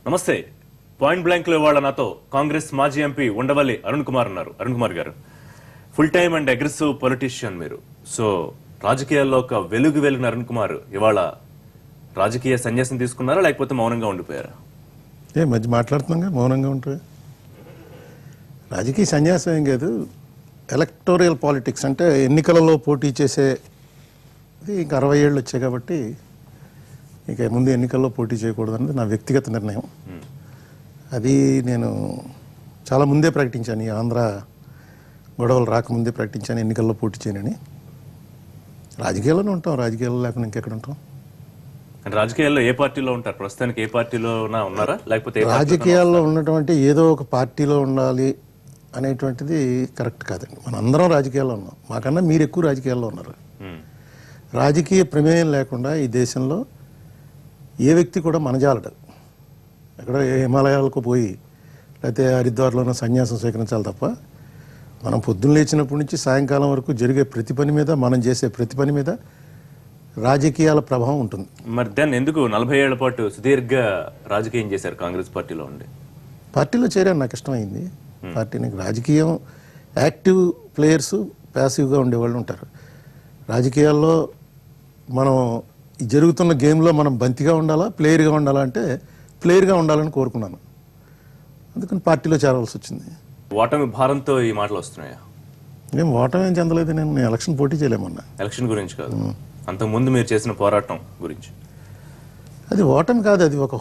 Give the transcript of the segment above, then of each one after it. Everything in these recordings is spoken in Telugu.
నమస్తే. పాయింట్ బ్లాంక్ లో ఇవాళ నాతో కాంగ్రెస్ మాజీ ఎంపీ ఉండవల్లి అరుణ్ కుమార్ ఉన్నారు. అరుణ్ కుమార్ గారు, full time and aggressive politician మీరు. సో రాజకీయాల్లో ఒక వెలిగిన అరుణ్ కుమార్ ఇవాళ రాజకీయ సన్యాసం తీసుకున్నారా లేకపోతే మౌనంగా ఉండిపోయారా? మధ్య మాట్లాడుతున్నాగా మౌనంగా ఉంటుంది. రాజకీయ సన్యాసం ఏం కాదు, ఎలక్టోరియల్ పాలిటిక్స్ అంటే ఎన్నికలలో పోటీ చేసే ఇంకా 60 ఏళ్ళు వచ్చాయి కాబట్టి ఇక ముందు ఎన్నికల్లో పోటీ చేయకూడదు అనేది నా వ్యక్తిగత నిర్ణయం. అది నేను చాలా ముందే ప్రకటించాను, ఈ ఆంధ్ర గొడవలు రాకముందే ప్రకటించాను ఎన్నికల్లో పోటీ చేయనని. రాజకీయాల్లోనే ఉంటాం, రాజకీయాల్లో లేకుండా ఇంకెక్కడ ఉంటాం. రాజకీయాల్లో ఏ పార్టీలో ఉంటారు ప్రస్తుతానికి? ఏ పార్టీలో ఉన్నారా లేకపోతే? రాజకీయాల్లో ఉన్నటువంటి ఏదో ఒక పార్టీలో ఉండాలి అనేటువంటిది కరెక్ట్ కాదండి. మనందరం రాజకీయాల్లో ఉన్నాం, మాకన్నా మీరు ఎక్కువ రాజకీయాల్లో ఉన్నారు. రాజకీయ ప్రమేయం లేకుండా ఈ దేశంలో ఏ వ్యక్తి కూడా మనజాలడు. ఎక్కడ హిమాలయాలకు పోయి లేకపోతే హరిద్వార్లోనూ సన్యాసం స్వీకరించాలి తప్ప మనం పొద్దున్న లేచినప్పటి నుంచి సాయంకాలం వరకు జరిగే ప్రతి పని మీద, మనం చేసే ప్రతి పని మీద రాజకీయాల ప్రభావం ఉంటుంది. మరి దాన్ని ఎందుకు 40 ఏళ్ల పాటు సుదీర్ఘ రాజకీయం చేశారు కాంగ్రెస్ పార్టీలో ఉండి? పార్టీలో చేరాను, నాకు ఇష్టమైంది పార్టీని. రాజకీయం యాక్టివ్ ప్లేయర్స్, ప్యాసివ్గా ఉండేవాళ్ళు ఉంటారు. రాజకీయాల్లో మనం జరుగుతున్న గేమ్లో మనం బంతిగా ఉండాలా, ప్లేయర్గా ఉండాలా అంటే ప్లేయర్గా ఉండాలని కోరుకున్నాను. అందుకని పార్టీలో చేరవలసి వచ్చింది. ఓటమి భారంతో ఈ మాటలు వస్తున్నాయా? నేను ఓటమి ఏం చెందలేదు. నేను ఎలక్షన్ పోటీ చేయలేమన్నా. ఎలక్షన్ గురించి కాదు, అంతకుముందు మీరు చేసిన పోరాటం గురించి. అది ఓటమి కాదు, అది ఒక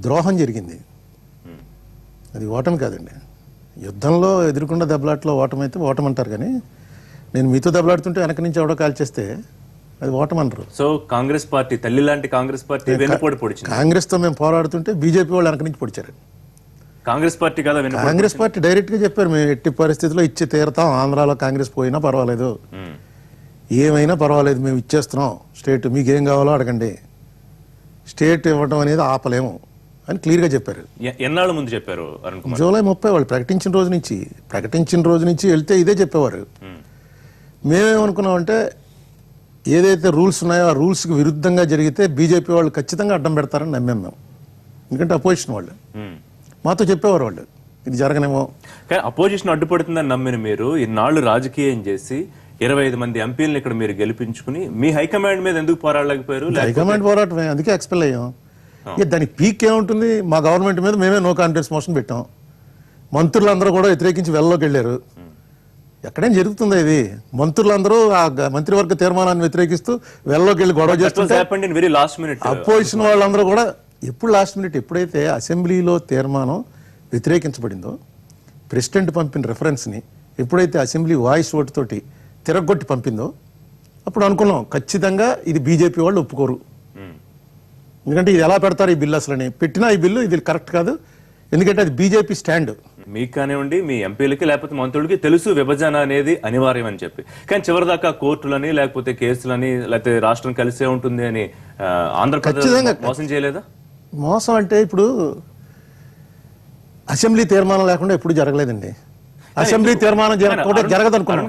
ద్రోహం జరిగింది. అది ఓటమి కాదండి. యుద్ధంలో ఎదుర్కొన్న దెబ్బలాట్లో ఓటమి అయితే ఓటమి అంటారు, కానీ నేను మీతో దెబ్బలాడుతుంటే వెనక నుంచి ఎవడో కాల్చేస్తే అది ఓటమి అంటారు. సో కాంగ్రెస్ పార్టీ, తల్లి లాంటి కాంగ్రెస్ పార్టీ వెన్నుపోటు పొడిచింది. కాంగ్రెస్తో మేము పోరాడుతుంటే బీజేపీ వాళ్ళు వెనక నుంచి పొడిచారు. కాంగ్రెస్ పార్టీ కదా వెన్నుపోటు? కాంగ్రెస్ పార్టీ డైరెక్ట్గా చెప్పారు, మేము ఎట్టి పరిస్థితుల్లో ఇచ్చి తీరుతాం, ఆంధ్రాలో కాంగ్రెస్ పోయినా పర్వాలేదు, ఏమైనా పర్వాలేదు, మేము ఇచ్చేస్తున్నాం స్టేట్, మీకు ఏం కావాలో అడగండి, స్టేట్ ఇవ్వడం అనేది ఆపలేము అని క్లియర్గా చెప్పారు. ఎన్నాళ్ళ ముందు చెప్పారు అరుణ్ కుమార్? జూలై 30 వాళ్ళు ప్రకటించిన రోజు నుంచి వెళ్తే ఇదే చెప్పేవారు. మేమేమనుకున్నామంటే ఏదైతే రూల్స్ ఉన్నాయో ఆ రూల్స్కి విరుద్ధంగా జరిగితే బీజేపీ వాళ్ళు ఖచ్చితంగా అడ్డం పెడతారని నమ్మాం మేము. ఎందుకంటే అపోజిషన్ వాళ్ళు మాతో చెప్పేవారు, వాళ్ళు ఇది జరగనేమో. కానీ అపోజిషన్ అడ్డుపడుతుందని నమ్మిన మీరు ఇన్నాళ్ళు రాజకీయం చేసి 25 మంది ఎంపీలను ఇక్కడ మీరు గెలిపించుకుని మీ హైకమాండ్ మీద ఎందుకు పోరాడలేకపోయారు? హైకమాండ్ పోరాటమే, అందుకే ఎక్స్పెల్ అయ్యాం. ఇక దాని పీక్ ఏముంటుంది, మా గవర్నమెంట్ మీద మేమే నో కాన్ఫిడెన్స్ మోషన్ పెట్టాం. మంత్రులందరూ కూడా వ్యతిరేకించి వెల్లోకి వెళ్ళారు. ఎక్కడేం జరుగుతుందో ఇది? మంత్రులందరూ ఆ మంత్రివర్గ తీర్మానాన్ని వ్యతిరేకిస్తూ వెల్లోకి వెళ్ళి గొడవ చేస్తుంటే అపోజిషన్ వాళ్ళందరూ కూడా ఎప్పుడు లాస్ట్ మినిట్, ఎప్పుడైతే అసెంబ్లీలో తీర్మానం వ్యతిరేకించబడిందో, ప్రెసిడెంట్ పంపిన రెఫరెన్స్ని ఎప్పుడైతే అసెంబ్లీ వాయిస్ ఓటు తోటి తిరగొట్టి పంపిందో అప్పుడు అనుకున్నాం ఖచ్చితంగా ఇది బీజేపీ వాళ్ళు ఒప్పుకోరు. ఎందుకంటే ఇది ఎలా పెడతారు ఈ బిల్లు, అసలు పెట్టినా ఈ బిల్లు ఇది కరెక్ట్ కాదు, ఎందుకంటే అది బీజేపీ స్టాండ్. మీకు కానివ్వండి, మీ ఎంపీలకి లేకపోతే మంత్రులకి తెలుసు విభజన అనేది అనివార్యం అని చెప్పి, కానీ చివరిదాకా కోర్టులని లేకపోతే కేసులని లేకపోతే రాష్ట్రం కలిసే ఉంటుంది అని ఆంధ్రప్రదేశ్ మోసం చేయలేదా? మోసం అంటే ఇప్పుడు అసెంబ్లీ తీర్మానం లేకుండా ఎప్పుడు జరగలేదండి. అసెంబ్లీ తీర్మానం జరగదు అనుకున్నాం.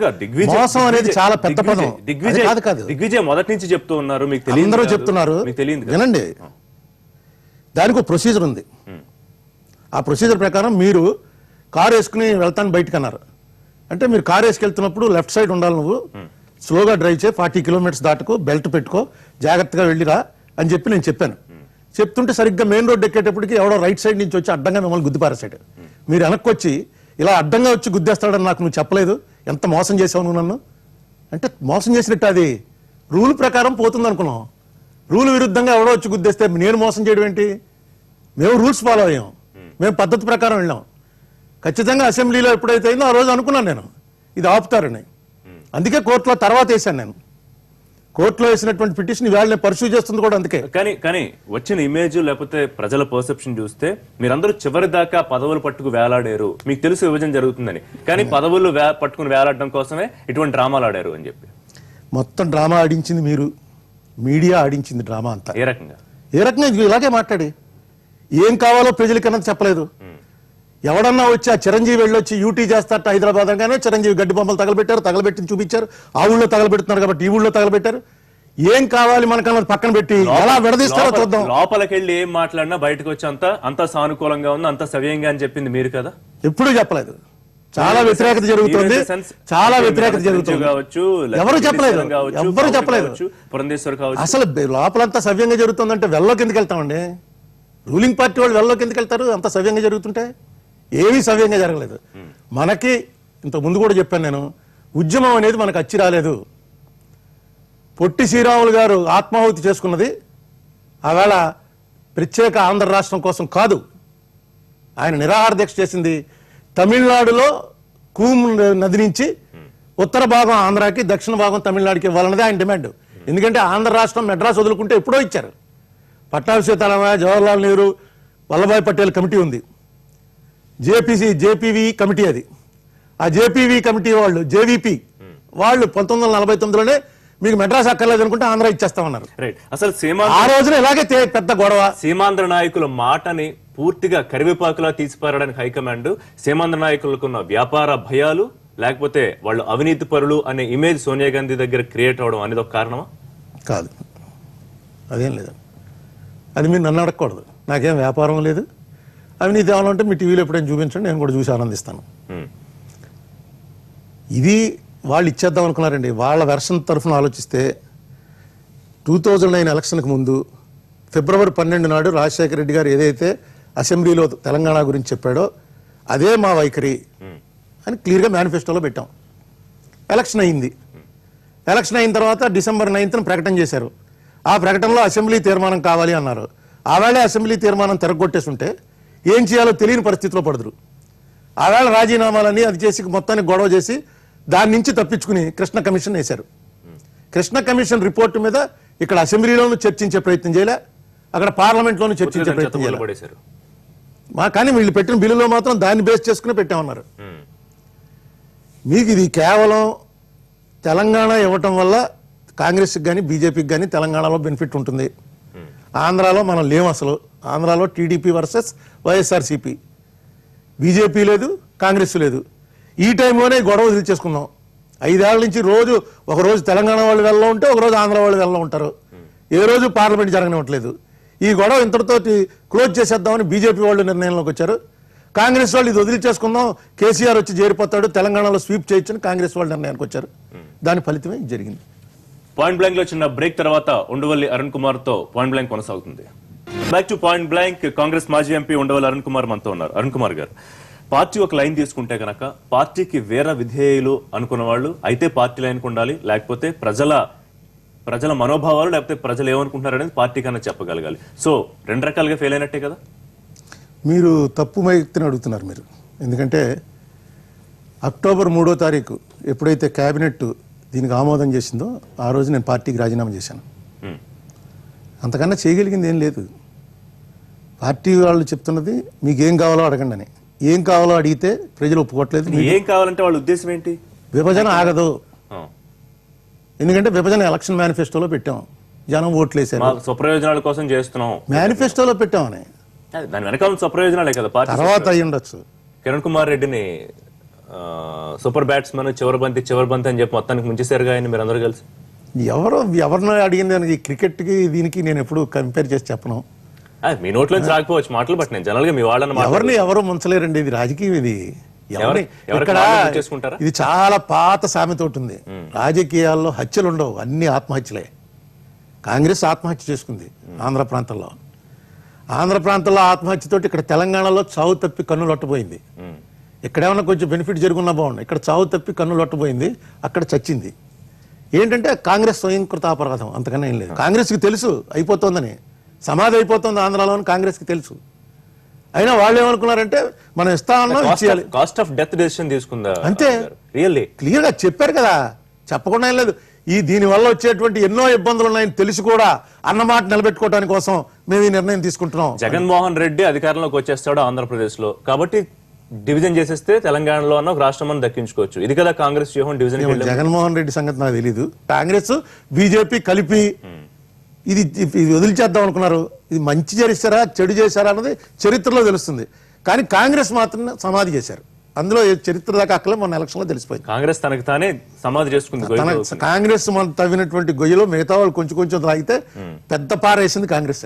మోసం అనేది చాలా పెద్ద పదం. దిగ్విజయ్ మొదటి నుంచి చెప్తూ ఉన్నారు, మీకు తెలియదు, అందరూ చెప్తున్నారు, వినండి. దానికి ఒక ప్రొసీజర్ ఉంది. ఆ ప్రొసీజర్ ప్రకారం మీరు కారు వేసుకుని వెళ్తాను బయటకు అన్నారు అంటే, మీరు కారు వేసుకెళ్తున్నప్పుడు లెఫ్ట్ సైడ్ ఉండాలి, నువ్వు స్లోగా డ్రైవ్ చేయి, 40 కిలోమీటర్స్ దాటుకో, బెల్ట్ పెట్టుకో, జాగ్రత్తగా వెళ్ళిరా అని చెప్పి నేను చెప్పాను. చెప్తుంటే సరిగ్గా మెయిన్ రోడ్ ఎక్కేటప్పటికి ఎవడో రైట్ సైడ్ నుంచి వచ్చి అడ్డంగా మిమ్మల్ని గుద్దిపారేసాడు. మీరు వెనక్కి వచ్చి ఇలా అడ్డంగా వచ్చి గుద్దేస్తాడని నాకు నువ్వు చెప్పలేదు, ఎంత మోసం చేసావు నువ్వు నన్ను అంటే. మోసం చేసినట్టు అది రూల్ ప్రకారం పోతుంది అనుకున్నాం. రూల్ విరుద్ధంగా ఎవడో వచ్చి గుద్దేస్తే నేను మోసం చేయడం ఏంటి? మేము రూల్స్ ఫాలో అయ్యాం, మేము పద్ధతి ప్రకారం వెళ్ళాం. ఖచ్చితంగా అసెంబ్లీలో ఎప్పుడైతే అయిందో ఆ రోజు అనుకున్నాను నేను ఇది ఆపుతారని. అందుకే కోర్టులో తర్వాత వేశాను. నేను కోర్టులో వేసినటువంటి పిటిషన్ ఇవాళ నేను పర్సూ చేస్తుంది కూడా అందుకే. కానీ వచ్చిన ఇమేజ్ లేకపోతే ప్రజల పర్సెప్షన్ చూస్తే మీరందరూ చివరి దాకా పదవులు పట్టుకు వేలాడారు, మీకు తెలుసు విభజన జరుగుతుందని, కానీ పదవులు పట్టుకుని వేలాడడం కోసమే ఇటువంటి డ్రామాలు ఆడారు అని చెప్పి. మొత్తం డ్రామా ఆడించింది మీరు, మీడియా ఆడించింది డ్రామా అంతా. ఏ రకంగా ఇలాగే మాట్లాడి ఏం కావాలో ప్రజలకన్నా చెప్పలేదు. ఎవడన్నా వచ్చి ఆ చిరంజీవి వెళ్ళొచ్చి యూటీ చేస్తారట హైదరాబాద్ అనగానే చిరంజీవి గడ్డి బొమ్మలు తగలబెట్టారు, తగలబెట్టి చూపించారు. ఆ ఊళ్ళో తగలబెడుతున్నారు కాబట్టి ఈ ఊళ్ళో తగలబెట్టారు. ఏం కావాలి మనకన్నది పక్కన పెట్టి ఎలా విడదీస్తారో చూద్దాం. లోపలికెళ్ళి ఏం మాట్లాడినా బయటకు వచ్చి అంతా సానుకూలంగా ఉంది, అంతా సవ్యంగా అని చెప్పింది మీరు కదా. ఎప్పుడూ చెప్పలేదు. చాలా వ్యతిరేకత జరుగుతుంది, చాలా వ్యతిరేకత జరుగుతుంది. ఎవరు చెప్పలేదు, ఎవరు చెప్పలేదు. పురంధేశ్వర్ కావచ్చు. అసలు లోపలంతా సవ్యంగా జరుగుతుందంటే వెల్లోకి ఎందుకు వెళ్తామండి? రూలింగ్ పార్టీ వాళ్ళు వెల్లోకి ఎందుకు వెళ్తారు? అంత సవ్యంగా జరుగుతుంటే ఏమీ సవ్యంగా జరగలేదు. మనకి ఇంత ముందు కూడా చెప్పాను నేను, ఉద్యమం అనేది మనకు అచ్చి రాలేదు. పొట్టి శ్రీరాములు గారు ఆత్మాహుతి చేసుకున్నది ఆవేళ ప్రత్యేక ఆంధ్ర రాష్ట్రం కోసం కాదు. ఆయన నిరాహార దీక్ష చేసింది తమిళనాడులో కూమ్ నది నుంచి ఉత్తర భాగం ఆంధ్రాకి, దక్షిణ భాగం తమిళనాడుకి ఇవ్వాలన్నది ఆయన డిమాండ్. ఎందుకంటే ఆంధ్ర రాష్ట్రం మెడ్రాస్ వదులుకుంటే ఎప్పుడో ఇచ్చారు. పట్టాభిషేకాలయ, జవహర్లాల్ నెహ్రూ, వల్లభాయ్ పటేల్ కమిటీ ఉంది, జేపీవి కమిటీ. అది ఆ జేపీవి కమిటీ వాళ్ళు, జేవీపీ వాళ్ళు 1949లోనే మీకు మెడ్రాస్ అక్కర్లేదు అనుకుంటే ఆంధ్ర ఇచ్చేస్తామన్నారు. అసలు ఆ రోజున ఇలాగే పెద్ద గొడవ. సీమాంధ్ర నాయకుల మాటని పూర్తిగా కరివేపాకులా తీసిపారడానికి హైకమాండ్ సీమాంధ్ర నాయకులకు ఉన్న వ్యాపార భయాలు, లేకపోతే వాళ్ళు అవినీతి పరులు అనే ఇమేజ్ సోనియా గాంధీ దగ్గర క్రియేట్ అవడం అనేది ఒక కారణమా? కాదు, అదేం లేదు. అది మీరు నన్ను అడగకూడదు. నాకేం వ్యాపారం లేదు. అవినీతి ఏమన్నా మీ టీవీలో ఎప్పుడైనా చూపించండి, నేను కూడా చూసి ఆనందిస్తాను. ఇది వాళ్ళు ఇచ్చేద్దాం అనుకున్నారండి. వాళ్ళ వెర్షన్ తరఫున ఆలోచిస్తే 2009 ఎలక్షన్కి ముందు ఫిబ్రవరి 12 నాడు రాజశేఖర రెడ్డి గారు ఏదైతే అసెంబ్లీలో తెలంగాణ గురించి చెప్పాడో అదే మా వైఖరి అని క్లియర్గా మేనిఫెస్టోలో పెట్టాం. ఎలక్షన్ అయింది. ఎలక్షన్ అయిన తర్వాత డిసెంబర్ 9న ప్రకటన చేశారు. ఆ ప్రకటనలో అసెంబ్లీ తీర్మానం కావాలి అన్నారు. ఆవేళ అసెంబ్లీ తీర్మానం తిరగొట్టేసి ఉంటే ఏం చేయాలో తెలియని పరిస్థితిలో పడదురు. ఆవేళ రాజీనామాలన్నీ అది చేసి మొత్తానికి గొడవ చేసి దాని నుంచి తప్పించుకుని కృష్ణ కమిషన్ వేశారు. కృష్ణ కమిషన్ రిపోర్టు మీద ఇక్కడ అసెంబ్లీలోనూ చర్చించే ప్రయత్నం చేయలే, అక్కడ పార్లమెంట్లోనూ చర్చించే ప్రయత్నం చేయలేదు. కానీ వీళ్ళు పెట్టిన బిల్లులో మాత్రం దాన్ని బేస్ చేసుకుని పెట్టామన్నారు. మీకు ఇది కేవలం తెలంగాణ ఇవ్వటం వల్ల కాంగ్రెస్కి కానీ బీజేపీకి కానీ తెలంగాణలో బెనిఫిట్ ఉంటుంది. ఆంధ్రాలో మనం లేము. అసలు ఆంధ్రాలో టీడీపీ వర్సెస్ వైఎస్ఆర్సీపీ, బీజేపీ లేదు, కాంగ్రెస్ లేదు. ఈ టైంలోనే గొడవ వదిలిచేసుకుందాం. 5 ఏళ్ల నుంచి ఒక రోజు తెలంగాణ వాళ్ళు వెళ్ళ ఉంటే ఒక రోజు ఆంధ్ర వాళ్ళు వెళ్ళ ఉంటారు. ఏ రోజు పార్లమెంట్ జరగనివ్వట్లేదు. ఈ గొడవ ఇంతటితో క్లోజ్ చేసేద్దామని బీజేపీ వాళ్ళు నిర్ణయంలోకి వచ్చారు. కాంగ్రెస్ వాళ్ళు ఇది వదిలిచేసుకుందాం, కేసీఆర్ వచ్చి చేరిపోతాడు, తెలంగాణలో స్వీప్ చేయొచ్చని కాంగ్రెస్ వాళ్ళు నిర్ణయానికి వచ్చారు. దాని ఫలితమే జరిగింది. పాయింట్ బ్లాంక్ లో చిన్న బ్రేక్ తర్వాత ఉండవల్లి అరుణ్ కుమార్ తో పాయింట్ బ్లాంక్ కొనసాగుతుంది. Back to point blank. Congress మాజీ ఎంపీ ఉండవల్లి అరుణ్ కుమార్ మనతో ఉన్నారు. అరుణ్ కుమార్ గారు, పార్టీ ఒక లైన్ తీసుకుంటే కనుక పార్టీకి వేరే విధేయులు అనుకున్న వాళ్ళు అయితే పార్టీ లైన్కి ఉండాలి, లేకపోతే ప్రజల మనోభావాలు, లేకపోతే ప్రజలు ఏమనుకుంటున్నారు అనేది పార్టీ కన్నా చెప్పగలగాలి. సో 2 రకాలుగా ఫెయిల్ అయినట్టే కదా. మీరు తప్పు వ్యక్తిని అడుగుతున్నారు మీరు. ఎందుకంటే అక్టోబర్ 3వ తారీఖు ఎప్పుడైతే కేబినెట్ దీనికి ఆమోదం చేసిందో ఆ రోజు నేను పార్టీకి రాజీనామా చేశాను. అంతకన్నా చేయగలిగింది ఏం లేదు. పార్టీ వాళ్ళు చెప్తున్నది మీకేం కావాలో అడగండి అని. ఏం కావాలో అడిగితే ప్రజలు ఒప్పుకోవట్లేదు. ఏం కావాలంటే వాళ్ళ ఉద్దేశం ఏంటి? విభజన ఆగదు. ఎందుకంటే విభజన ఎలక్షన్ మేనిఫెస్టోలో పెట్టాం, జనం ఓట్లు వేసారు. స్వప్రయోజనాల కోసం చేస్తున్నాం మేనిఫెస్టోలో పెట్టామని. దాని వెనకాల స్వప్రయోజనాలే కదా. తర్వాత అయ్యి ఉండొచ్చు. కిరణ్ కుమార్ రెడ్డిని సూపర్ బ్యాట్స్మెన్, చివరి బంతి అని చెప్పి మొత్తానికి ముంచేశారుగా ఆయన మీరు అందరూ కలిసి. ఎవరినో అడిగింది దానికి, క్రికెట్కి దీనికి నేను ఎప్పుడు కంపేర్ చేసి చెప్పను. మీ నోట్లోంచి రాకపోవచ్చు మాటలు, బట్ నేను జనరల్ గా మీ వాళ్ళని ఎవరు ముంచలేరండి. ఇది రాజకీయం. ఇది చేసుకుంటారా? ఇది చాలా పాత సామెత ఉంటుంది. రాజకీయాల్లో హత్యలు ఉండవు, అన్ని ఆత్మహత్యలే. కాంగ్రెస్ ఆత్మహత్య చేసుకుంది ఆంధ్ర ప్రాంతంలో. ఆంధ్ర ప్రాంతంలో ఆత్మహత్యతోటి ఇక్కడ తెలంగాణలో చావు తప్పి కన్నులొట్టబోయింది. ఇక్కడేమన్నా కొంచెం బెనిఫిట్ జరుగున్నా బాగుంది. ఇక్కడ చావు తప్పి కన్నులొట్టబోయింది, అక్కడ చచ్చింది. ఏంటంటే కాంగ్రెస్ స్వయంకృత అపరాధం, అంతకన్నా ఏం లేదు. కాంగ్రెస్కి తెలుసు అయిపోతుందని, సమాధి అయిపోతుంది ఆంధ్రాలో అని కాంగ్రెస్కి తెలుసు. అయినా వాళ్ళు ఏమనుకున్నారంటే మనం ఇస్తామన్నా ఇచ్చేయాలి. కాస్ట్ ఆఫ్ డెత్ డెసిషన్ తీసుకుందా అంతే. రియల్లీ క్లియర్ గా చెప్పారు కదా, చెప్పకుండా ఏం లేదు. దీని వల్ల వచ్చేటువంటి ఎన్నో ఇబ్బందులు ఉన్నాయని తెలిసి కూడా అన్నమాట నిలబెట్టుకోవడానికి కోసం మేము ఈ నిర్ణయం తీసుకుంటున్నాం. జగన్మోహన్ రెడ్డి అధికారంలోకి వచ్చేస్తాడు ఆంధ్రప్రదేశ్ లో, కాబట్టి డివిజన్ చేసేస్తే తెలంగాణలో అన్న ఒక రాష్ట్రం దక్కించుకోవచ్చు. ఇది కదా కాంగ్రెస్ వ్యూహం. డివిజన్ జగన్మోహన్ రెడ్డి సంగతి నాకు తెలీదు. కాంగ్రెస్ బీజేపీ కలిపి ఇది వదిలిచేద్దాం అనుకున్నారు. ఇది మంచి చేశారా చెడు చేశారా అన్నది చరిత్రలో తెలుస్తుంది. కానీ కాంగ్రెస్ మాత్రం సమాధి చేశారు. అందులో చరిత్ర దాకా అక్కలే మొన్న ఎలక్షన్లో తెలిసిపోయింది. కాంగ్రెస్ తనకు తానే సమాధి చేసుకుంది. కాంగ్రెస్ మన తవ్వినటువంటి గొయ్యలో మిగతా వాళ్ళు కొంచెం కొంచెం తాగితే పెద్ద పారేసింది కాంగ్రెస్.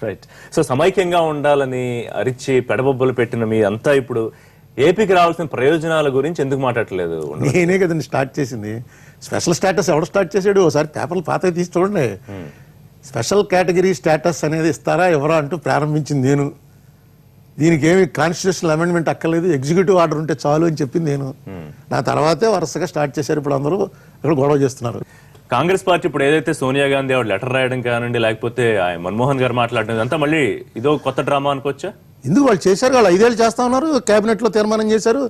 రైట్. సో సమైక్యంగా ఉండాలని అరిచి పెడబొబ్బలు పెట్టిన మీ అంతా ఇప్పుడు ఏపీకి రావాల్సిన ప్రయోజనాల గురించి ఎందుకు మాట్లాడలేదు? నేనే కదండి స్టార్ట్ చేసింది. స్పెషల్ స్టేటస్ ఎవడు స్టార్ట్ చేసాడు? ఒకసారి పేపర్లు పాతవి తీసి చూడండి. స్పెషల్ కేటగిరీ స్టేటస్ అనేది ఇస్తారా ఎవరా అంటూ ప్రారంభించింది నేను. దీనికి ఏమి కాన్స్టిట్యూషనల్ అమెండ్మెంట్ అక్కర్లేదు, ఎగ్జిక్యూటివ్ ఆర్డర్ ఉంటే చాలు అని చెప్పింది నేను. నా తర్వాతే వరుసగా స్టార్ట్ చేశారు. ఇప్పుడు అందరూ ఇక్కడ గొడవ చేస్తున్నారు. కాంగ్రెస్ పార్టీ ఇప్పుడు ఏదైతే సోనియా గాంధీ ఆవిడ లెటర్ రాయడం కానండి, లేకపోతే మన్మోహన్ గారు మాట్లాడడం, అంతా మళ్ళీ ఇదో కొత్త డ్రామా అనుకోవచ్చా? ఎందుకు వాళ్ళు చేశారు? వాళ్ళు 5 ఏళ్ళు చేస్తా ఉన్నారు. కేబినెట్ లో తీర్మానం చేశారు,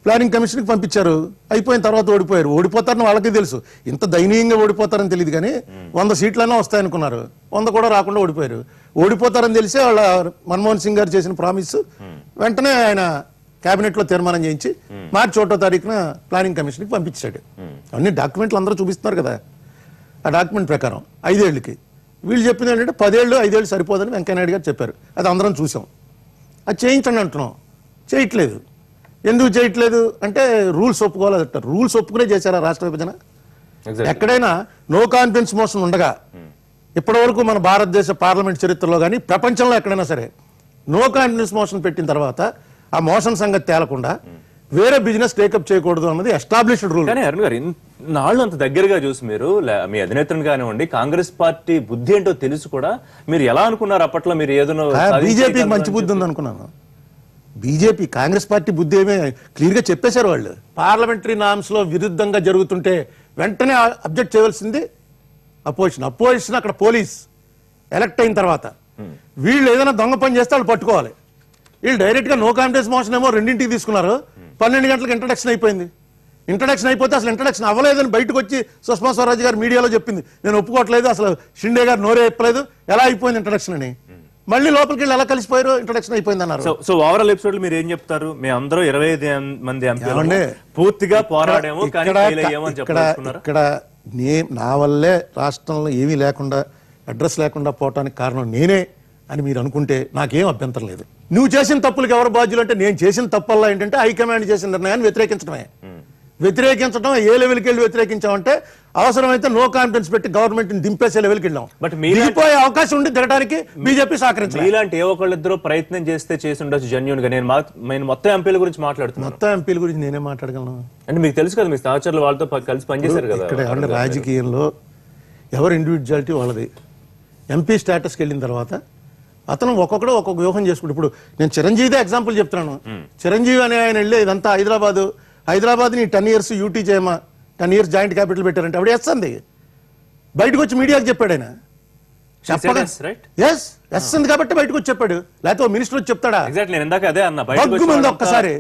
ప్లానింగ్ కమిషన్ కి పంపించారు, అయిపోయిన తర్వాత ఓడిపోయారు. ఓడిపోతారని వాళ్ళకి తెలుసు. ఇంత దయనీయంగా ఓడిపోతారని తెలియదు కానీ 100 సీట్లన్నా వస్తాయనుకున్నారు. 100 కూడా రాకుండా ఓడిపోయారు. ఓడిపోతారని తెలిసే వాళ్ళ మన్మోహన్ సింగ్ గారు చేసిన ప్రామిస్ వెంటనే ఆయన కేబినెట్ లో తీర్మానం చేయించి మార్చి 1వ తారీఖున ప్లానింగ్ కమిషన్ కి పంపించాడు. అన్ని డాక్యుమెంట్లు అందరూ చూపిస్తున్నారు కదా. ఆ డాక్యుమెంట్ ప్రకారం 5 ఏళ్ళకి వీళ్ళు చెప్పింది ఏంటంటే 10 ఏళ్ళు 5 ఏళ్ళు సరిపోదని వెంకయ్యనాయుడు గారు చెప్పారు. అది అందరం చూసాం. అది చేయించండి అంటున్నాం, చేయట్లేదు. ఎందుకు చేయట్లేదు అంటే రూల్స్ ఒప్పుకోవాలంటారు. రూల్స్ ఒప్పుకునే చేశారా రాష్ట్ర విభజన? ఎక్కడైనా నో కాన్ఫిడెన్స్ మోషన్ ఉండగా ఇప్పటి వరకు మన భారతదేశ పార్లమెంట్ చరిత్రలో కానీ ప్రపంచంలో ఎక్కడైనా సరే నో కాన్ఫిడెన్స్ మోషన్ పెట్టిన తర్వాత ఆ మోషన్ సంగతి తేలకుండా వేరే బిజినెస్ టేకప్ చేయకూడదు అన్నది ఎస్టాబ్లిష్డ్ రూల్. కానీ అరుణ్ గారు నాళ్ళు అంత దగ్గరగా చూసి మీరు మీ అధినేతను కానివ్వండి, కాంగ్రెస్ పార్టీ బుద్ధి ఏంటో తెలుసు కూడా మీరు ఎలా అనుకున్నారు అప్పట్లో? మీరు ఏదైనా బీజేపీకి మంచి బుద్ధి ఉంది అనుకున్నాను. బీజేపీ కాంగ్రెస్ పార్టీ బుద్ధి ఏమే క్లియర్ గా చెప్పేశారు. వాళ్ళు పార్లమెంటరీ నామ్స్ లో విరుద్ధంగా జరుగుతుంటే వెంటనే అబ్జెక్ట్ చేయవలసింది అపోజిషన్ అక్కడ పోలీస్ ఎలక్ట్ అయిన తర్వాత వీళ్ళు ఏదైనా దొంగ పని చేస్తే వాళ్ళు పట్టుకోవాలి. వీళ్ళు డైరెక్ట్ గా నో కాన్ఫిడెన్స్ మోషన్ ఏమో 2ంటికి తీసుకున్నారు. 12 గంటలకు ఇంట్రడక్షన్ అయిపోయింది. ఇంట్రడక్షన్ అయిపోతే అసలు ఇంట్రడక్షన్ అవ్వలేదని బయటకు వచ్చి సుష్మా స్వరాజ్ గారు మీడియాలో చెప్పింది. నేను ఒప్పుకోవట్లేదు, అసలు షిండే గారు నోరే చెప్పలేదు, ఎలా అయిపోయింది ఇంట్రడక్షన్ అని. మళ్ళీ లోపలికి వెళ్ళి ఎలా కలిసిపోయారు, ఇంట్రడక్షన్ అయిపోయింది అన్నారు. సో ఓవరాల్ ఎపిసోడ్ మీరు ఏం చెప్తారు? మేము అందరూ 25 మంది ఎంపీలు పూర్తిగా పోరాడాము, ఇక్కడ నా వల్లే రాష్ట్రంలో ఏమీ లేకుండా అడ్రస్ లేకుండా పోవటానికి కారణం నేనే అని మీరు అనుకుంటే నాకేం అభ్యంతరం లేదు. నువ్వు చేసిన తప్పులకు ఎవరు బాధ్యులు అంటే నేను చేసిన తప్పల్లా ఏంటంటే హైకమాండ్ చేసిన నిర్ణయాన్ని వ్యతిరేకించడం ఏ లెవెల్కి వెళ్ళి వ్యతిరేకించామంటే అవసరమైతే నో కాన్ఫిడెన్స్ పెట్టి గవర్నమెంట్ దింపేసే లెవెల్కి వెళ్ళాం. బట్ దిగిపోయే అవకాశం ఉండి దిగడానికి బీజేపీ సహకరించాలి. ఇలాంటి ఏ ఒకళ్ళిద్దరూ ప్రయత్నం చేసి ఉండొచ్చు జెన్యూన్ గా. నేను మొత్తం ఎంపీల గురించి మాట్లాడుతున్నాను. మొత్తం ఎంపీల గురించి నేనే మాట్లాడగలను అంటే మీకు తెలుసు కదా, మీ సహచరులు వాళ్ళతో కలిసి పనిచేశారు కదా. ఇక్కడ రాజకీయంలో ఎవరు ఇండివిజువాలిటీ వాళ్ళది. ఎంపీ స్టేటస్కి వెళ్ళిన తర్వాత అతను ఒక్కొక్కడు ఒక్కొక్క వ్యూహం చేసుకుంటు. ఇప్పుడు నేను చిరంజీవిదే ఎగ్జాంపుల్ చెప్తున్నాను. చిరంజీవి అనే ఆయన వెళ్ళి ఇదంతా హైదరాబాద్ని 10 years యూటీ చేయమా, 10 years జాయింట్ క్యాపిటల్ పెట్టారంటే అప్పుడు ఎస్సంది బయటకు వచ్చి మీడియాకి చెప్పాడు. ఆయన ఎస్సంది కాబట్టి బయటకు వచ్చి చెప్పాడు, లేకపోతే మినిస్టర్ వచ్చి చెప్తాడా? మంది ఒక్కసారి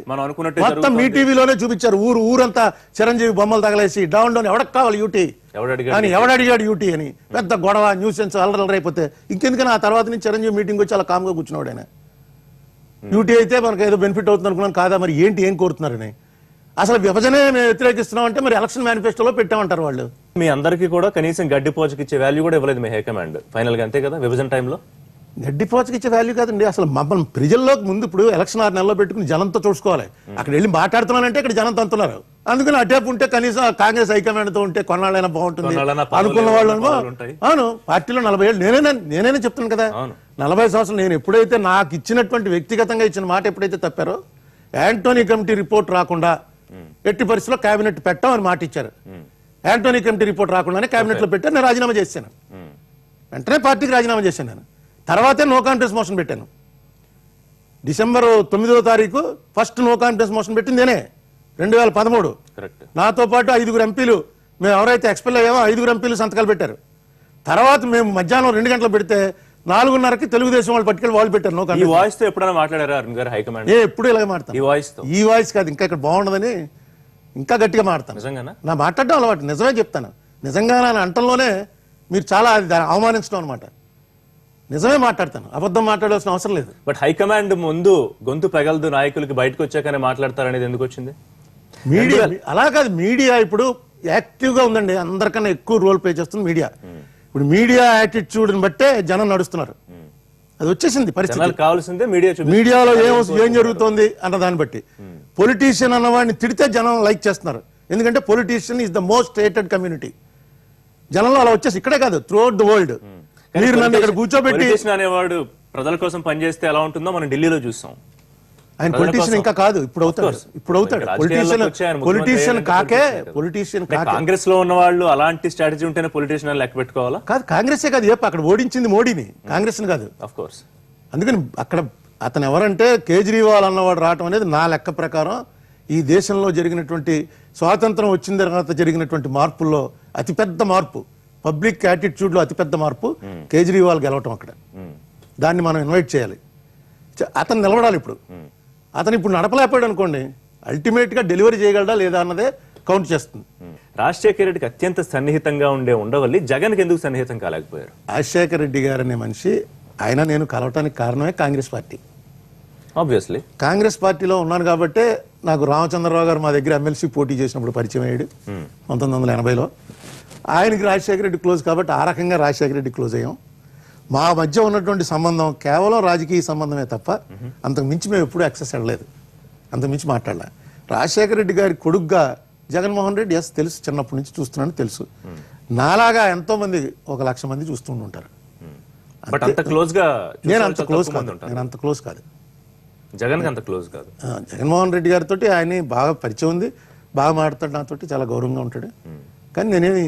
మొత్తం మీ టీవీలోనే చూపించారు. ఊరంతా చిరంజీవి బొమ్మలు తగలేసి డౌన్ డౌన్ ఎవడకు కావాలి యూటీ అని, ఎవడడిగాడు యూటీ అని పెద్ద గొడవ, న్యూసెన్స్ అల్లరైపోతే ఇంకెందుకని ఆ తర్వాత నుంచి చిరంజీవి మీటింగ్ వచ్చి అలా కామ్గా కూర్చున్నాడు. ఆయన యూటీ అయితే మనకు ఏదో బెనిఫిట్ అవుతుంది అనుకున్నాను, కాదా మరి ఏం కోరుతున్నారని. అసలు విభజనే మేము వ్యతిరేకిస్తున్నాం అంటే మరి ఎలక్షన్ మేనిఫెస్టోలో పెట్టామంటారు వాళ్ళు. మీ అందరికీ కూడా కనీసం గడ్డి పోచకి ఇచ్చే వాల్యూ కూడా ఇవ్వలేదు మీ హైకమాండ్ ఫైనల్ గా, అంతే కదా? విభజన టైంలో గడ్డి పోచకి ఇచ్చే వాల్యూ కాదండి. అసలు మమ్మల్ని ప్రజల్లోకి ముందు ఇప్పుడు ఎలక్షన్ 6 నెలల్లో పెట్టుకుని జనంతో చూసుకోవాలి. అక్కడ వెళ్ళి మాట్లాడుతున్నానంటే ఇక్కడ జనంతో అంటున్నారు. అందుకని అటేపు ఉంటే కనీసం కాంగ్రెస్ హైకమాండ్ తో ఉంటే కొన్నాళ్ళైనా బాగుంటుంది అనుకున్న వాళ్ళు. అవును, పార్టీలో 40 ఏళ్ళు నేనే చెప్తున్నాను కదా. 40 సంవత్సరాలు నేను ఎప్పుడైతే నాకు ఇచ్చినటువంటి వ్యక్తిగతంగా ఇచ్చిన మాట ఎప్పుడైతే తప్పారో, యాంటోనీ కమిటీ రిపోర్ట్ రాకుండా ఎట్టి పరిస్థితుల్లో కేబినెట్ పెట్టామని మాట ఇచ్చారు. యాంటోనీ కమిటీ రిపోర్ట్ రాకుండానే కేబినెట్ లో పెట్టారు. నేను రాజీనామా చేశాను, వెంటనే పార్టీకి రాజీనామా చేశాను. నేను తర్వాతే నో కాన్ఫిడెన్స్ మోషన్ పెట్టాను. డిసెంబర్ 9వ తారీఖు ఫస్ట్ నో కాన్ఫిడెన్స్ మోషన్ పెట్టింది నేనే 2013. నాతో పాటు 5 ఎంపీలు, మేము ఎవరైతే ఎక్స్పెల్ అయ్యామో 5 ఎంపీలు సంతకాలు పెట్టారు. తర్వాత మేము మధ్యాహ్నం 2 గంటలు పెడితే 4:30కి తెలుగుదేశం వాళ్ళు పట్టుకెళ్ళి వాళ్ళు పెట్టారు. No confidence. ఈ వాయిస్ తో ఎప్పుడైనా మాట్లాడారా అరుణ్ గారు హైకమాండ్? ఎప్పుడు ఇలాగే మాట్లాడతాను. ఈ వాయిస్ కాదు, ఇంకా ఇక్కడ బాగుండదని ఇంకా గట్టిగా మాడతాను. నిజంగానా? నా మాట్లాడడం అలవాటు, నిజమే చెప్తాను. నిజంగా నా అంటంలోనే మీరు చాలా అవమానించడం అనమాట. నిజమే మాట్లాడతాను, అబద్ధం మాట్లాడాల్సిన అవసరం లేదు. బట్ హైకమాండ్ ముందు గొంతు పెగలదు, నాయకులకి బయటకు వచ్చాకనే మాట్లాడతారనేది ఎందుకు వచ్చింది? మీడియా అలా కాదు. మీడియా ఇప్పుడు యాక్టివ్గా ఉందండి, అందరికన్నా ఎక్కువ రోల్ ప్లే చేస్తుంది మీడియా. ఇప్పుడు మీడియా యాటిట్యూడ్ని బట్టే జనం నడుస్తున్నారు. అది వచ్చేసింది పరిస్థితి. జనాలకు కావాల్సిందే మీడియాలో ఏం జరుగుతోంది అన్న దాన్ని బట్టి పొలిటీషియన్ అన్నవాడిని తిడితే జనం లైక్ చేస్తున్నారు. ఎందుకంటే politician is the most hated community. జనంలో అలా వచ్చేసి ఇక్కడే కాదు, త్రూ అవుట్ ద వరల్డ్. మీరు నన్ను ఇక్కడ కూర్చోబెట్టి అనేవాడు ప్రజల కోసం పనిచేస్తే ఎలా ఉంటుందో మనం ఢిల్లీలో చూస్తాం. ఆయన పొలిటీషియన్ ఇంకా కాదు, ఇప్పుడు అవుతాడు. పొలిటీషియన్ కాకే కాంగ్రెస్ లో ఉన్న వాళ్ళు అలాంటి స్ట్రాటజీ ఉంటేనే పొలిటీషియన్ లెక్క పెట్టుకోవాలా? కాదు, కాంగ్రెసే కాదు, అక్కడ ఓడించింది మోడీని, కాంగ్రెస్ కాదు. Of course. అందుకని అక్కడ అతను ఎవరంటే కేజ్రీవాల్ అన్నవాడు రావటం అనేది నా లెక్క ప్రకారం ఈ దేశంలో జరిగినటువంటి స్వాతంత్రం వచ్చిన తర్వాత జరిగినటువంటి మార్పుల్లో అతిపెద్ద మార్పు, పబ్లిక్ యాటిట్యూడ్ లో అతిపెద్ద మార్పు కేజ్రీవాల్ గెలవటం అక్కడ. దాన్ని మనం ఇన్వైట్ చేయాలి. అతను నిలబడాలి. అతను ఇప్పుడు నడపలేకపోయాడు అనుకోండి, అల్టిమేట్ గా డెలివరీ చేయగలడా లేదా అన్నదే కౌంట్ చేస్తుంది. రాజశేఖర రెడ్డికి అత్యంత సన్నిహితంగా ఉండే ఉండవల్లి జగన్కి ఎందుకు సన్నిహితం కాలేకపోయారు? రాజశేఖర రెడ్డి గారు అనే మనిషి ఆయన నేను కలవటానికి కారణమే కాంగ్రెస్ పార్టీ. ఆబ్వియస్లీ కాంగ్రెస్ పార్టీలో ఉన్నాను కాబట్టే నాకు రామచంద్రరావు గారు మా దగ్గర ఎమ్మెల్సీ పోటీ చేసినప్పుడు పరిచయం అయ్యాడు 1980లో. ఆయనకి రాజశేఖర రెడ్డి క్లోజ్ కాబట్టి ఆ రకంగా రాజశేఖర రెడ్డి క్లోజ్ అయ్యాం. మా మధ్య ఉన్నటువంటి సంబంధం కేవలం రాజకీయ సంబంధమే తప్ప అంతకు మించి మేము ఎప్పుడూ యాక్సెస్ వెళ్ళలేదు, అంతకు మించి మాట్లాడలే. రాజశేఖర రెడ్డి గారి కొడుగ్గా జగన్మోహన్ రెడ్డి తెలుసు, చిన్నప్పటి నుంచి చూస్తున్నాను తెలుసు. నాలాగా ఎంతో మంది 1,00,000 మంది చూస్తూ ఉంటారు. నేను అంత క్లోజ్ కాదు. జగన్కి అంత క్లోజ్ కాదు. జగన్మోహన్ రెడ్డి గారితో ఆయన బాగా పరిచయం ఉంది, బాగా మాట్లాడు, నాతోటి చాలా గౌరవంగా ఉంటాడు. కానీ నేనేమి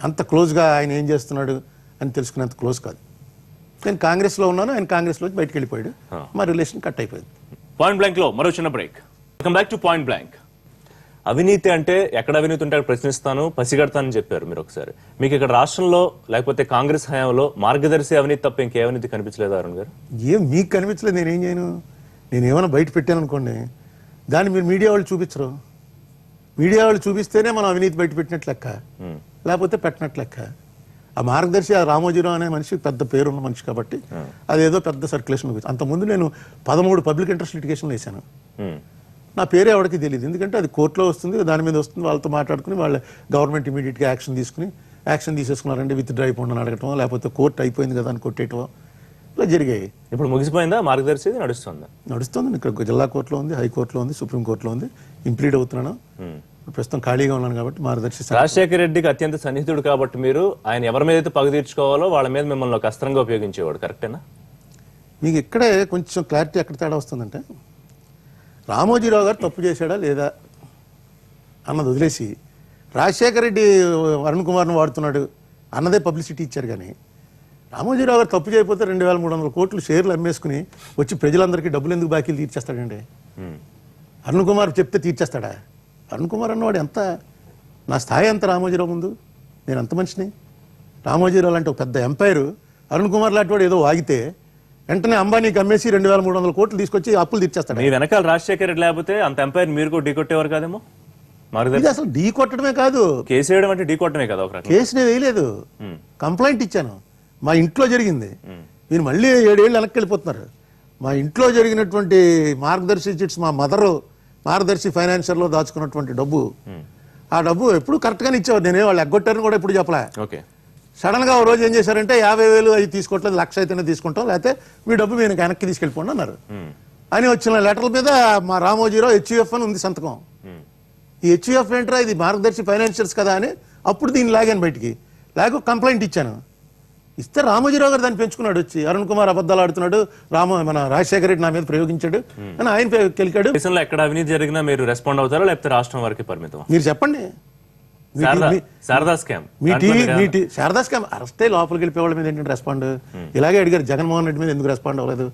అంత క్లోజ్గా ఆయన ఏం చేస్తున్నాడు అని తెలుసుకునేంత క్లోజ్ కాదు. నేను కాంగ్రెస్లో ఉన్నాను, ఆయన కాంగ్రెస్లో బయటకు వెళ్ళిపోయాడు, మా రిలేషన్ కట్ అయిపోయింది. పాయింట్ బ్లాంక్ లో మరో చిన్న break. Welcome back to point blank. అవినీతి అంటే ఎక్కడ అవినీతి ఉంటే అక్కడ ప్రశ్నిస్తాను, పసిగడతానని చెప్పారు మీరు ఒకసారి. మీకు ఇక్కడ రాష్ట్రంలో లేకపోతే కాంగ్రెస్ హయాంలో మార్గదర్శి అవినీతి తప్ప ఇంకే అవినీతి కనిపించలేదు అరుణ్ గారు? ఏం మీకు కనిపించలేదు, నేనేం చేయను. నేను ఏమైనా బయట పెట్టాను అనుకోండి, దాన్ని మీరు మీడియా వాళ్ళు చూపించరు. మీడియా వాళ్ళు చూపిస్తేనే మనం అవినీతి బయట పెట్టినట్లు లెక్క, లేకపోతే పెట్టినట్లు లెక్క. ఆ మార్గదర్శి ఆ రామోజీరావు అనే మనిషి పెద్ద పేరున్న మనిషి కాబట్టి అదేదో పెద్ద సర్క్యులేషన్. అంతకుముందు నేను 13 పబ్లిక్ ఇంట్రెస్ట్ లిటిగేషన్లు వేశాను. నా పేరే ఎవరికి తెలియదు, ఎందుకంటే అది కోర్టులో వస్తుంది, దాని మీద వస్తుంది, వాళ్ళతో మాట్లాడుకుని వాళ్ళ గవర్నమెంట్ ఇమీడియట్గా యాక్షన్ తీసేసుకున్నారంటే విత్ డ్రైవ్ ఉండని అడగటం, లేకపోతే కోర్టు అయిపోయింది కదా అని కొట్టేయటం, ఇలా జరిగాయి. ఇప్పుడు ముగిసిపోయిందా మార్గదర్శి? నడుస్తుంది. ఇక్కడ జిల్లా కోర్టులో ఉంది, హైకోర్టులో ఉంది, సుప్రీంకోర్టులో ఉంది. ఇంప్లీడ్ అవుతున్నాను, ప్రస్తుతం ఖాళీగా ఉన్నాను కాబట్టి మార్గదర్శి. రాజశేఖర రెడ్డికి అత్యంత సన్నిహితుడు కాబట్టి మీరు ఆయన ఎవరి మీద అయితే పగ తీర్చుకోవాలో వాళ్ళ మీద మిమ్మల్ని ఒక అస్త్రంగా ఉపయోగించేవాడు, కరెక్టేనా? మీకు ఇక్కడే కొంచెం క్లారిటీ ఎక్కడ తేడా వస్తుందంటే, రామోజీరావు గారు తప్పు చేశాడా లేదా అన్నది వదిలేసి రాజశేఖర రెడ్డి అరుణ్ కుమార్ను వాడుతున్నాడు అన్నదే పబ్లిసిటీ ఇచ్చారు. కానీ రామోజీరావు గారు తప్పు చేయకపోతే 2,300 కోట్లు షేర్లు అమ్మేసుకుని వచ్చి ప్రజలందరికీ డబ్బులు ఎందుకు బాకీలు తీర్చేస్తాడండి? అరుణ్ కుమార్ చెప్తే తీర్చేస్తాడా? అరుణ్ కుమార్ అన్నవాడు ఎంత, నా స్థాయి ఎంత రామోజీరావు ముందు, నేను అంత మనిషిని. రామోజీరావు లాంటి ఒక పెద్ద ఎంపైర్ అరుణ్ కుమార్ లాంటి వాడు ఏదో వాగితే వెంటనే అంబానీకి అమ్మేసి 2,300 కోట్లు తీసుకొచ్చి అప్పులు తీర్చేస్తాడు. మీ వెనకాల రాజశేఖర రెడ్డి లేకపోతే అంత ఎంపైర్ మీరు కూడా ఢీ కొట్టేవారు కాదేమో. ఇది అసలు ఢీ కొట్టడమే కాదు, కేసు వేయడం అంటే ఢీ కొట్టడమే కదా. ఒక కేసు నేను వేయలేదు, కంప్లైంట్ ఇచ్చాను. మా ఇంట్లో జరిగింది. మీరు మళ్ళీ 7 ఏళ్ళు వెనక్కి వెళ్ళిపోతున్నారు. మా ఇంట్లో జరిగినటువంటి మార్గదర్శి చిట్స్, మా మదరు మార్గదర్శి ఫైనాన్షియల్లో దాచుకున్నటువంటి డబ్బు, ఆ డబ్బు ఎప్పుడు కరెక్ట్గానే ఇచ్చేవారు. నేనే వాళ్ళు ఎగ్గొట్టారని కూడా ఎప్పుడు చెప్పలే. సడన్ గా ఓ రోజు ఏం చేశారంటే 50,000 అవి తీసుకోవట్లేదు, 1,00,000 అయితేనే తీసుకుంటాం, లేకపోతే మీ డబ్బు మీరు వెనక్కి తీసుకెళ్ళిపోండి అన్నారు. అని వచ్చిన లెటర్ల మీద మా రామోజీరావు హెచ్యుఎఫ్ అని ఉంది సంతకం. ఈ హెచ్యుఎఫ్ ఏంట్రా, ఇది మార్గదర్శి ఫైనాన్షియల్స్ కదా అని అప్పుడు దీన్ని లాగాను బయటికి. కంప్లైంట్ ఇచ్చాను. ఇస్తే రామోజీరావు గారు దాన్ని పెంచుకున్నాడు. వచ్చి అరుణ్ కుమార్ అబద్ధాలు ఆడుతున్నాడు, మన రాజశేఖర రెడ్డి నా మీద ప్రయోగించాడు అని ఆయన కెలికాడు. దేశంలో ఎక్కడ అవినీతి జరిగినా మీరు రెస్పాండ్ అవుతారా, లేకపోతే రాష్ట్రం వరకు పరిమితం? మీరు చెప్పండి. శారదా స్కామ్, శారదా స్కామ్ అరెస్టే లోపలికి వెళ్ళిపోవడం మీద ఏంటంటే రెస్పాండ్ ఇలాగే అడిగారు. జగన్మోహన్ రెడ్డి మీద ఎందుకు రెస్పాండ్ అవ్వలేదు?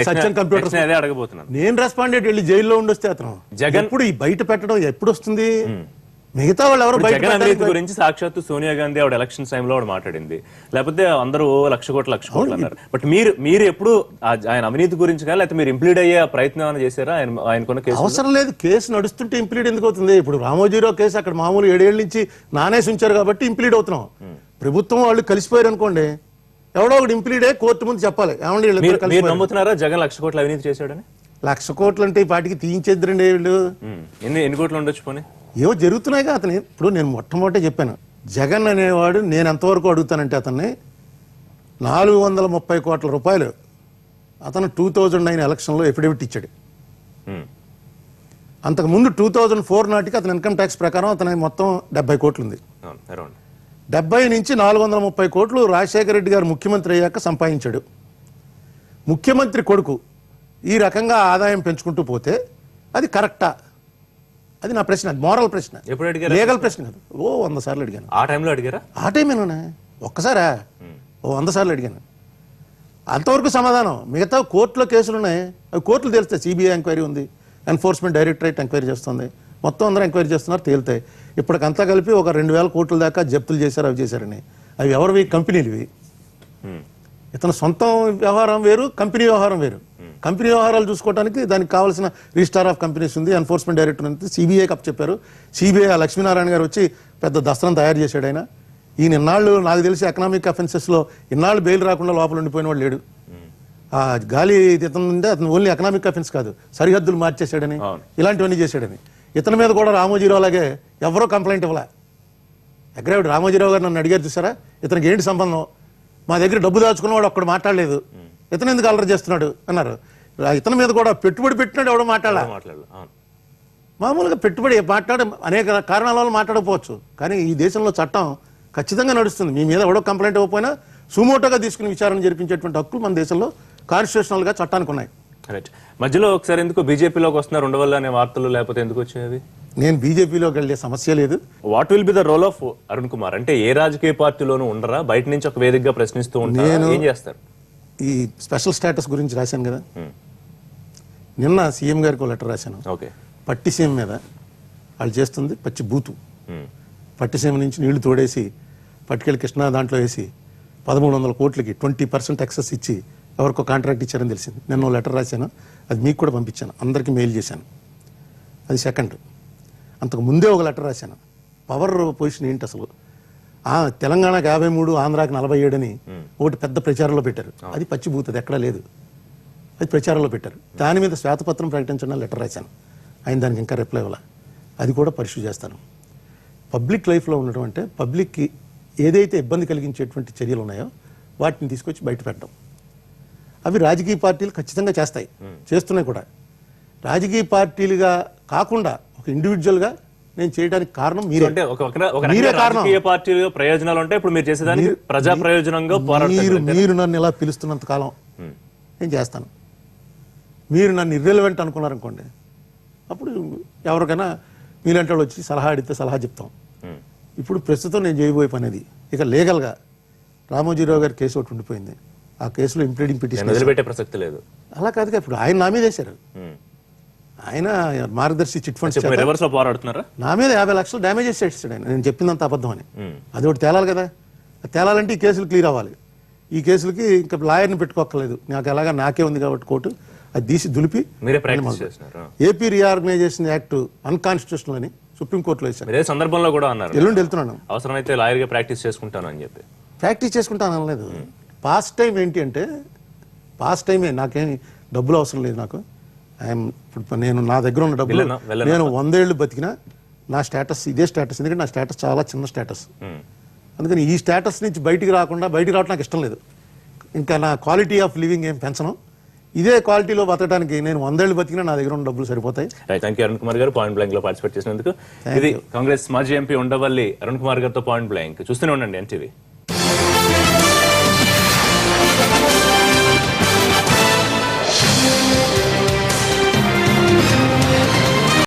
సత్యం కంప్యూటర్స్ అడగబోతున్నాను. నేను రెస్పాండ్ అయ్యి వెళ్ళి జైల్లో ఉండొస్తే అతను జగన్ ఇప్పుడు ఈ బయట పెట్టడం ఎప్పుడు వస్తుంది? మిగతా వాళ్ళు ఎవరు జగన్ అవినీతి గురించి సాక్షాత్తు సోనియా గాంధీ ఆవిడ ఎలక్షన్ టైంలో ఆవిడ మాట్లాడింది, లేకపోతే అందరూ 1,00,00,000 అన్నారు. బట్ మీరు ఎప్పుడు ఆయన అవినీతి గురించి కానీ లేకపోతే మీరు ఇంప్లీడ్ అయ్యే ప్రయత్నం ఏమైనా చేశారా? ఆయనకున్న కేసు అవసరం లేదు. కేసు నడుస్తుంటే ఇంప్లీడ్ ఎందుకు అవుతుంది? ఇప్పుడు రామోజీరావు కేసు అక్కడ మామూలు 7 ఏళ్ల నుంచి నానేసి ఉంచారు కాబట్టి ఇంప్లీడ్ అవుతున్నాం. ప్రభుత్వం వాళ్ళు కలిసిపోయారు అనుకోండి, ఎవడో ఒకటి ఇంప్లీడ్ అయ్యి కోర్టు ముందు చెప్పాలి. మీరు నమ్ముతున్నారా జగన్ 1,00,000 కోట్ల అవినీతి చేశాడని? 1,00,000 కోట్లు అంటే ఈ పాటికి తీయించేద్దరండి వీళ్ళు. ఎన్ని కోట్లు ఉండొచ్చు పోనీ? ఏవో జరుగుతున్నాయిగా. అతను ఇప్పుడు నేను మొట్టమొదటి చెప్పాను, జగన్ అనేవాడు నేను ఎంతవరకు అడుగుతానంటే అతన్ని 430 కోట్ల రూపాయలు అతను 2009 ఎలక్షన్లో ఎఫిడవిట్ ఇచ్చాడు. ఉమ్. అంతకుముందు 2004 నాటికి అతని ఇన్కమ్ ట్యాక్స్ ప్రకారం అతని మొత్తం 70 కోట్లు ఉంది. అవును, అరౌండ్ 70 నుంచి 430 కోట్లు రాజశేఖర రెడ్డి గారు ముఖ్యమంత్రి అయ్యాక సంపాదించాడు. ముఖ్యమంత్రి కొడుకు ఈ రకంగా ఆదాయం పెంచుకుంటూ పోతే అది కరెక్టా? అది నా ప్రశ్న, అది మోరల్ ప్రశ్న, ఎప్పుడు అడిగారు? లీగల్ ప్రశ్న కాదు. 100 సార్లు అడిగాను. ఆ టైంలో అడిగారా? ఆ టైమేనా? ఒక్కసారా? 100 సార్లు అడిగాను. అంతవరకు సమాధానం. మిగతా కోర్టులో కేసులు ఉన్నాయి, అవి కోర్టులు తేలుస్తాయి. సిబిఐ ఎంక్వైరీ ఉంది, ఎన్ఫోర్స్మెంట్ డైరెక్టరేట్ ఎంక్వైరీ చేస్తుంది, మొత్తం అందరూ ఎంక్వైరీ చేస్తున్నారు, తేలుతాయి. ఇప్పటికంతా కలిపి ఒక 2000 కోట్ల దాకా జప్తులు చేశారు, అవి చేశారని. అవి ఎవరివి? కంపెనీలువి. ఇతను సొంతం వ్యవహారం వేరు, కంపెనీ వ్యవహారం వేరు. కంపెనీ వ్యవహారాలు చూసుకోవడానికి దానికి కావాల్సిన రిజిస్టార్ ఆఫ్ కంపెనీస్ ఉంది, ఎన్ఫోర్స్మెంట్ డైరెక్టర్ ఉంది, సిబిఐకి అప్ చెప్పారు. సిబిఐ లక్ష్మీనారాయణ గారు వచ్చి పెద్ద దస్త్రం తయారు చేశాడు ఆయన. ఈయన ఇన్నాళ్ళు నాకు తెలిసి ఎకనామిక్ అఫెన్సెస్లో ఇన్నాళ్ళు బెయిల్ రాకుండా లోపల ఉండిపోయిన వాడు లేడు. ఆ గాలి ఇతను ఉంటే అతను ఓన్లీ ఎకనామిక్ అఫెన్స్ కాదు, సరిహద్దులు మార్చేశాడని, ఇలాంటివన్నీ చేశాడని. ఇతని మీద కూడా రామోజీరావు లాగే ఎవరో కంప్లైంట్ ఇవ్వాల. అగ్రావిడ్ రామోజీరావు గారు నన్ను అడిగారు చూసారా, ఇతనికి ఏంటి సంబంధం, మా దగ్గర డబ్బు దాచుకున్నవాడు ఒక్కడు మాట్లాడలేదు, ఇతను ఎందుకు అల్లరి చేస్తున్నాడు అన్నారు. ఇతని మీద కూడా పెట్టుబడి పెట్టినాడు ఎవడో మాట్లాడాలి. మామూలుగా పెట్టుబడి అనేక కారణాల వల్ల మాట్లాడకపోవచ్చు, కానీ ఈ దేశంలో చట్టం ఖచ్చితంగా నడుస్తుంది. మీ మీద ఎవడో కంప్లైంట్ ఇవ్వకపోయినా సుమోటోగా తీసుకుని విచారణ జరిపించేటువంటి హక్కులు మన దేశంలో కాన్స్టిట్యూషనల్ గా చట్టానికి ఉన్నాయి. రైట్. మధ్యలో ఒకసారి ఎందుకు బీజేపీలోకి వస్తున్నారు ఉండవల్ల అనే వార్తలు, లేకపోతే ఎందుకు వచ్చేవి? నేను బీజేపీలోకి వెళ్ళే సమస్య లేదు. What will be the role of Arun Kumar? అంటే ఏ రాజకీయ పార్టీలోనూ ఉండరా, బయట నుంచి ఒక వేదికగా ప్రశ్నిస్తూ ఉంటారు, ఏం చేస్తారు? ఈ స్పెషల్ స్టేటస్ గురించి రాశాను కదా, నిన్న సీఎం గారికి ఒక లెటర్ రాశాను. ఓకే. పట్టిసీమ మీద వాళ్ళు చేస్తుంది పచ్చి బూతు. పట్టిసీమ నుంచి నీళ్లు తోడేసి పట్టుకెళ్ళి కృష్ణా దాంట్లో వేసి 1300 కోట్లకి 20% ఎక్సెస్ ఇచ్చి ఎవరికో కాంట్రాక్ట్ ఇచ్చారని తెలిసింది. నేను ఒక లెటర్ రాశాను, అది మీకు కూడా పంపించాను, అందరికీ మెయిల్ చేశాను. అది సెకండ్. అంతకు ముందే ఒక లెటర్ రాశాను, పవర్ పొజిషన్ ఏంటి అసలు, తెలంగాణకు 53, ఆంధ్రాకి 47 అని ఒకటి పెద్ద ప్రచారంలో పెట్టారు. అది పచ్చి బూత్, అది ఎక్కడా లేదు, అది ప్రచారంలో పెట్టారు. దాని మీద శ్వేతపత్రం ప్రకటించడం లెటర్ రాశాను, ఆయన దానికి ఇంకా రిప్లై ఇవ్వాలి. అది కూడా పరిశీలి చేస్తాను. పబ్లిక్ లైఫ్లో ఉండడం అంటే పబ్లిక్కి ఏదైతే ఇబ్బంది కలిగించేటువంటి చర్యలు ఉన్నాయో వాటిని తీసుకొచ్చి బయట పెట్టడం, అవి రాజకీయ పార్టీలు ఖచ్చితంగా చేస్తాయి, చేస్తున్నాయి కూడా. రాజకీయ పార్టీలుగా కాకుండా ఒక ఇండివిజువల్గా నేను చేయడానికి కారణం మీరే. అంటే మీరే కారణం. రాజకీయ పార్టీలు ప్రయోజనాలు ఉంటాయి, ఇప్పుడు మీరు చేసేదానికి ప్రజా ప్రయోజనంగా మీరు నన్ను ఇలా పిలుస్తున్నంత కాలం నేను చేస్తాను. మీరు నన్ను ఇర్రెలవెంట్ అనుకున్నారనుకోండి, అప్పుడు ఎవరికైనా మీలాంటి వాళ్ళు వచ్చి సలహా అడిగితే సలహా చెప్తాం. ఇప్పుడు ప్రస్తుతం నేను చేయబోయే పని అది. ఇక లీగల్గా రామోజీరావు గారి కేసు ఒకటి ఉండిపోయింది, ఆ కేసులో ఇంప్లీడింగ్ పిటిషన్ వదిలిపెట్టే ప్రసక్తి లేదు. అలా కాదుగా, ఇప్పుడు ఆయన నా మీద వేశారు. ఆయన మార్గదర్శి చిట్ ఫండ్స్ పోరాడుతున్నారా, నా మీద 50 లక్షలు డ్యామేజెస్ చేస్తాడు ఆయన. నేను చెప్పిందంత అబద్ధం అని, అది ఒకటి తేలాలి కదా. తేలాలంటే ఈ కేసులు క్లియర్ అవ్వాలి. ఈ కేసులకి ఇంకా లాయర్ని పెట్టుకోక్కర్లేదు, నాకు ఎలాగా నాకే ఉంది కాబట్టి కోర్టు అది తీసి దులిపి. ఏపీ రీఆర్గనైజేషన్ యాక్ట్ అన్కాన్స్టిట్యూషనల్ అని సుప్రీంకోర్టులో వేశారు. సందర్భంలో కూడా అన్నారు, ఎల్లుండి వెళ్తున్నాను, అవసరమైతే లాయర్గా ప్రాక్టీస్ చేసుకుంటాను అని చెప్పి. ప్రాక్టీస్ చేసుకుంటాను అనలేదు. పాస్ట్ టైం ఏంటి అంటే పాస్ట్ టైమే, నాకేమి డబ్బులు అవసరం లేదు. నాకు ఇప్పుడు నేను నా దగ్గర ఉన్న డబ్బులు నేను 100 ఏళ్ళు బతికినా నా స్టేటస్ ఇదే స్టేటస్, ఎందుకంటే నా స్టేటస్ చాలా చిన్న స్టేటస్. అందుకని ఈ స్టేటస్ నుంచి బయటికి రావడం నాకు ఇష్టం లేదు. ఇంకా నా క్వాలిటీ ఆఫ్ లివింగ్ ఏం పెంచను, ఇదే క్వాలిటీలో బతకడానికి నేను 100 ఏళ్ళు బతికినా నా దగ్గర ఉన్న డబ్బులు సరిపోతాయి. థ్యాంక్ యూ అరుణ్ కుమార్ గారు, పాయింట్ బ్లాంక్ లో పార్టిసిపేట్ చేసినందుకు. ఇది కాంగ్రెస్ మాజీ ఎంపీ ఉండవల్లి అరుణ్ కుమార్ గారితో పాయింట్ బ్లాంక్. చూస్తూనే ఉండండి ఎన్టీవీ.